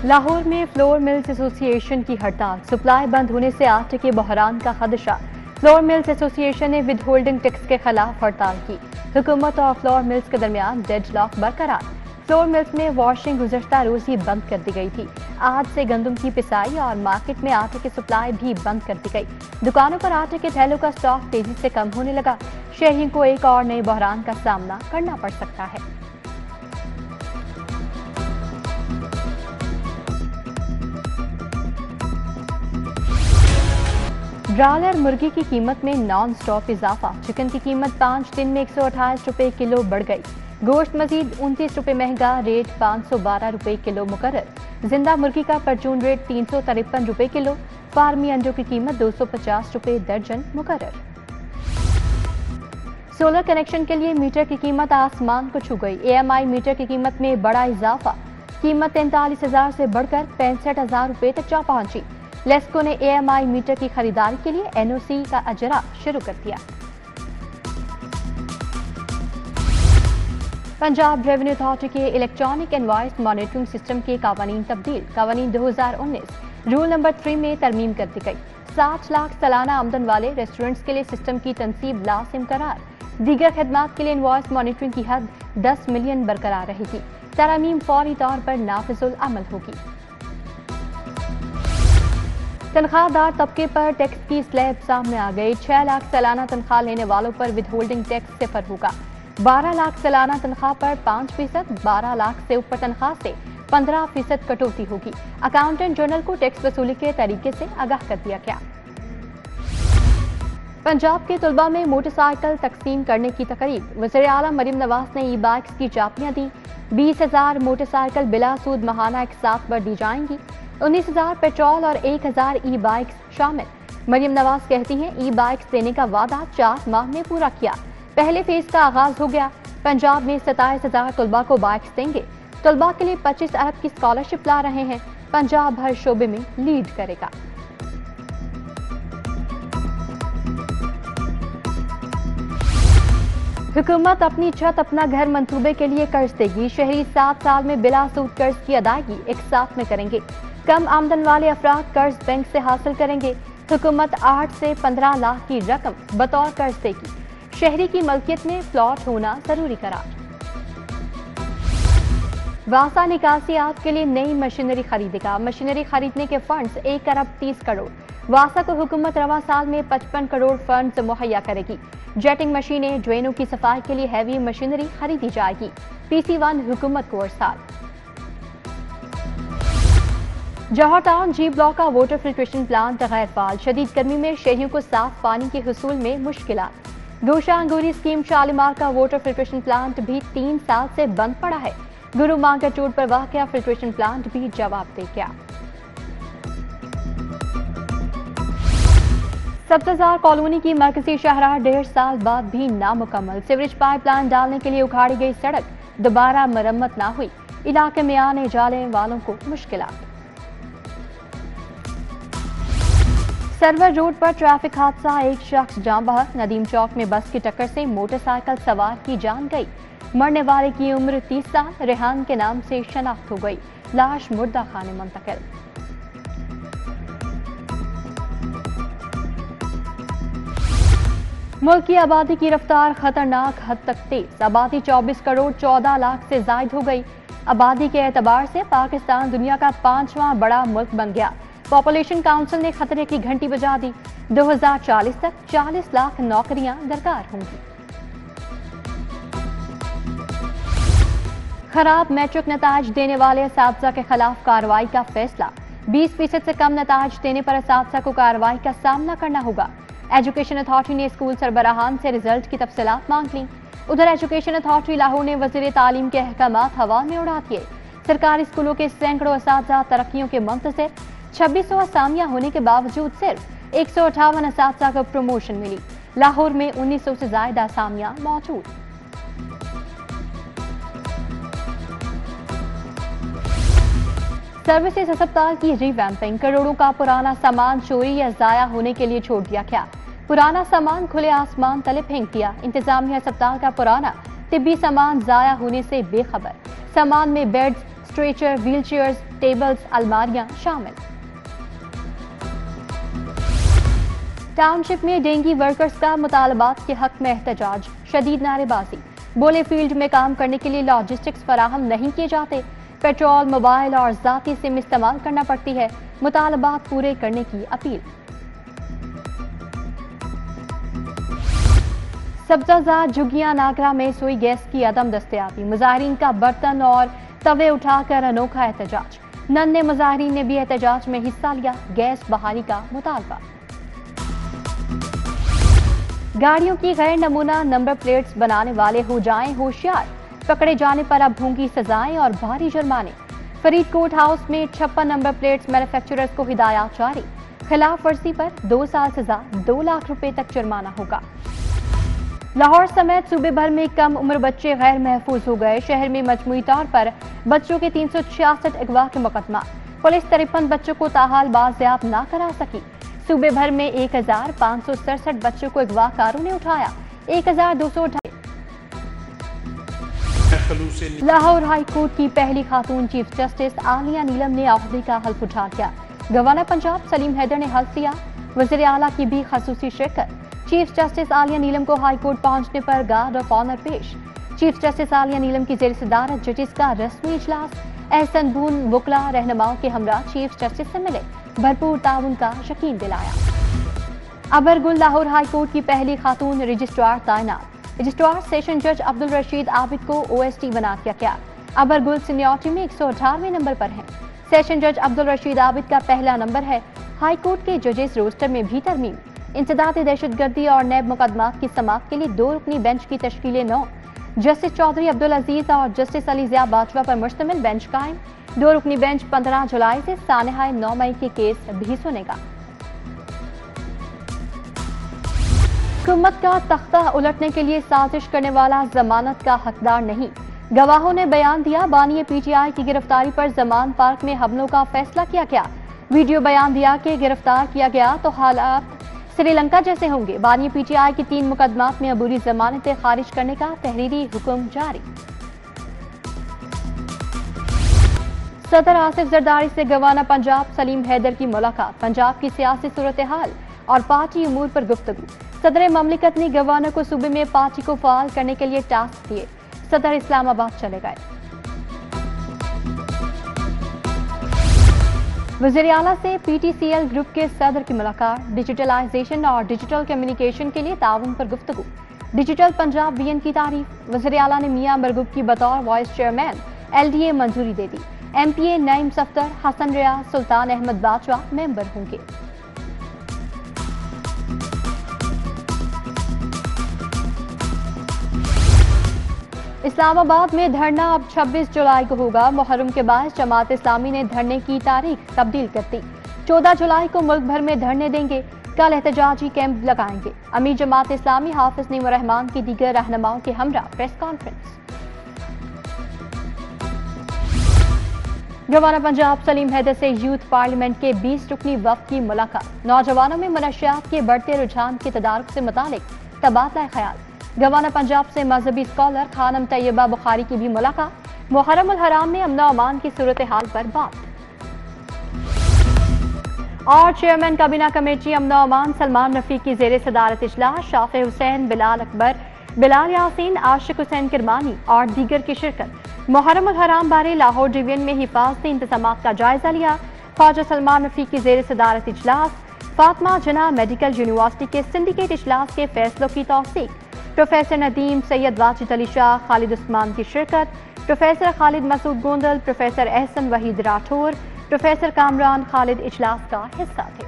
लाहौर में flour mills association की हड़ताल, सप्लाई बंद होने से आटे के बहरान का खदशा। फ्लोर मिल्स एसोसिएशन ने विद होल्डिंग टैक्स के खिलाफ हड़ताल की। हुकूमत और फ्लोर मिल्स के दरमियान डेडलॉक बरकरार। फ्लोर मिल्स में वॉशिंग गुज़श्ता रोज ही बंद कर दी गई थी। आज से गंदम की पिसाई और मार्केट में आटे की सप्लाई भी बंद कर दी गई। दुकानों पर आटे के थैलों का स्टॉक तेजी से कम होने लगा। शहरियों को एक और नए बहरान का सामना करना पड़ सकता है। ब्रायलर मुर्गी की कीमत में नॉन स्टॉप इजाफा। चिकन की कीमत 5 दिन में 128 रुपए किलो बढ़ गई। गोश्त मजीद 29 रुपए महंगा, रेट 512 रुपए किलो मुकर्रर। जिंदा मुर्गी का परचून रेट 353 रुपए किलो। फार्मी अंडों की कीमत 250 रुपए दर्जन मुकर्रर। सोलर कनेक्शन के लिए मीटर की कीमत आसमान को छू गई। AMI मीटर की कीमत में बड़ा इजाफा। कीमत 43,000 से बढ़कर 65,000 रुपए तक जा पहुंची। लेस्को ने AMI मीटर की खरीदारी के लिए NOC का अजरा शुरू कर दिया। पंजाब रेवेन्यू अथॉरिटी के इलेक्ट्रॉनिक इनवॉइस मॉनिटरिंग सिस्टम के कावानीन तब्दील। कावानीन 2019 रूल नंबर 3 में तरमीम कर दी गई। 60 लाख सालाना आमदन वाले रेस्टोरेंट्स के लिए सिस्टम की तनसीब लाजिम करार। दीगर खदमात के लिए इनवॉइस मॉनिटरिंग की हद 10 मिलियन बरकरार रहेगी। तरमीम फौरी तौर पर नाफिजुल अमल होगी। तनख्वाहदार तबके पर टैक्स की स्लैब सामने आ गई। 6 लाख सालाना तनख्वाह लेने वालों पर विद होल्डिंग टैक्स सिफर होगा। 12 लाख सालाना तनख्वाह पर 5%, 12 लाख से ऊपर तनख्वाह से 15% कटौती होगी। अकाउंटेंट जनरल को टैक्स वसूली के तरीके से आगाह कर दिया गया। पंजाब के तलबा में मोटरसाइकिल तकसीम करने की तकरीब। वज़ीर आला मरीम नवाज ने ई-बाइक्स की चाबियां दी। 20,000 मोटरसाइकिल बिला सूद माहाना एक साथ पर दी जाएंगी। 19,000 पेट्रोल और 1,000 ई-बाइक्स शामिल। मरीम नवाज कहती हैं ई-बाइक्स देने का वादा 4 माह में पूरा किया। पहले फेज का आगाज हो गया। पंजाब में 27,000 तलबा को बाइक्स देंगे। तलबा के लिए 25 अरब की स्कॉलरशिप ला रहे हैं। पंजाब हर शोबे में लीड करेगा। हुकूमत अपनी छत अपना घर मंसूबे के लिए कर्ज देगी। शहरी 7 साल में बिला सूद कर्ज की अदायगी एक साथ में करेंगे। कम आमदन वाले अफराद कर्ज बैंक से हासिल करेंगे। हुकूमत 8 से 15 लाख की रकम बतौर कर्ज देगी। शहरी की मलकियत में प्लॉट होना जरूरी करार। वासा निकासियात के लिए नई मशीनरी खरीदेगा। मशीनरी खरीदने के फंड्स 1 अरब 30 करोड़। वासा को हुकूमत रवा साल में 55 करोड़ फंड्स मुहैया करेगी। जेटिंग मशीनें, ड्रेनों की सफाई के लिए हैवी मशीनरी खरीदी जाएगी। PC1 हुकूमत को अरसाल। जौहर टाउन G ब्लॉक का वाटर फिल्ट्रेशन प्लांट गैर फाल। शदीद गर्मी में शहरियों को साफ पानी के हुसूल में मुश्किलात। गोशा अंगूरी स्कीम शालीमार का वाटर फिल्ट्रेशन प्लांट भी 3 साल से बंद पड़ा है। गुरु मार्केट रोड पर वाक़या फिल्ट्रेशन प्लांट भी जवाब दे गया। सब्ज़ार कॉलोनी की मरकजी शाहराह 1.5 साल बाद भी नामुकम्मल। सीवरेज पाइपलाइन डालने के लिए उखाड़ी गई सड़क दोबारा मरम्मत ना हुई। इलाके में आने जाने वालों को मुश्किलात। सरवर रोड पर ट्रैफिक हादसा, एक शख्स जान बहक। नदीम चौक में बस की टक्कर से मोटरसाइकिल सवार की जान गई। मरने वाले की उम्र 30 साल, रेहान के नाम से शनाख्त हो गई। लाश मुर्दा खाने मुंतकिल। मुल्क की आबादी की रफ्तार खतरनाक हद तक तेज। आबादी 24 करोड़ 14 लाख से जायद हो गई। आबादी के एतबार से पाकिस्तान दुनिया का 5वां बड़ा मुल्क बन गया। पॉपुलेशन काउंसिल ने खतरे की घंटी बजा दी। 2040 तक 40 लाख नौकरियां दरकार होंगी। खराब मैट्रिक नताज देने वाले असातिज़ा के खिलाफ कार्रवाई का फैसला। 20% से कम नताज देने पर असातिज़ा को कार्रवाई का सामना करना होगा। एजुकेशन अथॉरिटी ने स्कूल सरबराहान से रिजल्ट की तफसीलात मांग ली। उधर एजुकेशन अथॉरिटी लाहौर ने वज़ीर तालीम के अहकामात हवा में उड़ा दिए। सरकारी स्कूलों के सैकड़ों असातिज़ा तरक्कियों के मुंतज़िर। 2600 असामियां होने के बावजूद सिर्फ 158 असातिज़ा को प्रमोशन मिली। लाहौर में 1900 से ज्यादा असामियां मौजूद। सर्विसेज अस्पताल की रिवैम्पिंग। करोड़ों का पुराना सामान चोरी या जाया होने के लिए छोड़ दिया गया। पुराना सामान खुले आसमान तले फेंक दिया। इंतजामिया अस्पताल का पुराना तिब्बी सामान जाया होने से बेखबर। सामान में beds, stretcher, wheel chairs, tables, अलमारियां शामिल। टाउनशिप में डेंगी वर्कर्स का मुतालबात के हक में एहतजाज, शदीद नारेबाजी। बोले फील्ड में काम करने के लिए लॉजिस्टिक्स फराहम नहीं किए जाते, पेट्रोल, मोबाइल और ज़ाती सिम इस्तेमाल करना पड़ती है, मुतालबात पूरे करने की अपील। सब्जाजाद झुग्गियां नागरा में सोई गैस की अदम दस्तयाबी, मुजाहिरीन का बर्तन और तवे उठाकर अनोखा एहतजाज। नन्हे मुजाहिरीन ने भी एहतजाज में हिस्सा लिया, गैस बहाली का मुतालबा। गाड़ियों की गैर नमूना नंबर प्लेट्स बनाने वाले हो जाएं होशियार, पकड़े जाने पर अब होंगी सजाएं और भारी जुर्माने। फरीदकोट हाउस में 56 नंबर प्लेट्स मैन्युफैक्चरर्स को हिदायत जारी, खिलाफ वर्जी पर 2 साल सजा, 2 लाख रुपए तक जुर्माना होगा। लाहौर समेत सूबे भर में कम उम्र बच्चे गैर महफूज हो गए, शहर में मजमूई तौर पर बच्चों के 366 अगवा के मुकदमा, पुलिस 53 बच्चों को ताहाल बाजियाब ना करा सकी। सूबे भर में 1567 बच्चों को अगवाकारों ने उठाया, 1200 लाहौर हाई कोर्ट की पहली खातून चीफ जस्टिस आलिया नीलम ने ओहदे का हल्फ उठा दिया। गवर्नर पंजाब सलीम हैदर ने हल्फ लिया, वज़ीर आला की भी खसूसी शिरकत। चीफ जस्टिस आलिया नीलम को हाई कोर्ट पहुंचने पर गार्ड ऑफ ऑनर पेश। चीफ जस्टिस आलिया नीलम की जेर सदारत जजेस का रस्मी इजलास, एहसन बून वकला रहनुमाओं के हमरा चीफ जस्टिस से मिले, भरपूर ताउन का यकीन दिलाया। अबरगुल लाहौर हाई कोर्ट की पहली खातून रजिस्ट्रार तैनात, रजिस्ट्रार सेशन जज अब्दुल रशीद आबिद को OST बना दिया गया। अबरगुल सीनियरिटी में 118वें नंबर पर हैं। सेशन जज अब्दुल रशीद आबिद का पहला नंबर है। हाई कोर्ट के जजेस रोस्टर में भी तरमीम, इंसदाद दहशतगर्दी और नैब मुकदमात की समाअत के लिए 2 रुकनी बेंच की तश्कील 9, जस्टिस चौधरी अब्दुल अजीज और जस्टिस अली ज़िया बाजवा पर मुश्तमिल बेंच कायम। 2 रुकनी बेंच 15 जुलाई से सानहाय 9 मई के केस भी सुनेगा। हुकूमत का तख्ता उलटने के लिए साजिश करने वाला जमानत का हकदार नहीं, गवाहों ने बयान दिया। बानी PTI की गिरफ्तारी पर जमान पार्क में हमलों का फैसला किया गया। वीडियो बयान दिया कि गिरफ्तार किया गया तो हालात श्रीलंका जैसे होंगे। बानी PTI की 3 मुकदमात में अबूरी जमानतें खारिज करने का तहरीरी हुक्म जारी। सदर आसिफ जरदारी से गवर्नर पंजाब सलीम हैदर की मुलाकात, पंजाब की सियासी सूरत हाल और पार्टी उमूर पर गुफ्तगू। सदर ममलिकत ने गवर्नर को सूबे में पार्टी को फाल करने के लिए टास्क दिए। सदर इस्लामाबाद चले गए। वज़ीर आला से PTCL ग्रुप के सदर की मुलाकात, डिजिटलाइजेशन और डिजिटल कम्युनिकेशन के लिए ताउन पर गुफ्तगू। डिजिटल पंजाब VN की तारीफ, वज़ीर आला ने मियां मरगूब की बतौर वाइस चेयरमैन LDA मंजूरी दे दी। MPA नईम सफ्तर, हसन रियाज, सुल्तान अहमद बाजवा मेंबर होंगे। इस्लामाबाद में धरना अब 26 जुलाई को होगा। मुहर्रम के बाद जमात इस्लामी ने धरने की तारीख तब्दील कर दी। 14 जुलाई को मुल्क भर में धरने देंगे, कल एहतजाजी कैंप लगाएंगे। अमीर जमात इस्लामी हाफिज नईम रहमान की दीगर रहनुमाओं के हमरा press conference. Governor Punjab Salim Haider से यूथ पार्लियामेंट के 20 रुकनी वफ्द की मुलाकात, नौजवानों में मनशियात के बढ़ते रुझान के तदारुक से मुतालिक तबादला ख्याल। गवर्नर पंजाब से मजहबी स्कॉलर खानम तैयबा बुखारी की भी मुलाकात, मुहर्रम उल हराम में अमन अमान की सूरत हाल पर बात। और चेयरमैन काबीना कमेटी अमन अमान सलमान रफीक की जेर सदारत इजलास, शाफे हुसैन, बिलाल अकबर, बिलाल यासीन, आशिक हुसैन किरमानी और दीगर की शिरकत। मुहर्रम उल हराम बारे लाहौर डिवीजन में हिफाजती इंतजामात का जायजा लिया। ख्वाजा सलमान रफीक की जेर सदारत इजलास, फातिमा जिन्ना मेडिकल यूनिवर्सिटी के सिंडिकेट इजलास के फैसलों की तौसीक। प्रोफेसर नदीम, सैयद वाजिद अली शाह, खालिद उस्मान की शिरकत। Professor Khalid Masood Gondal, professor Ehsan Waheed Rathore, professor Kamran Khalid इजलास का हिस्सा थे।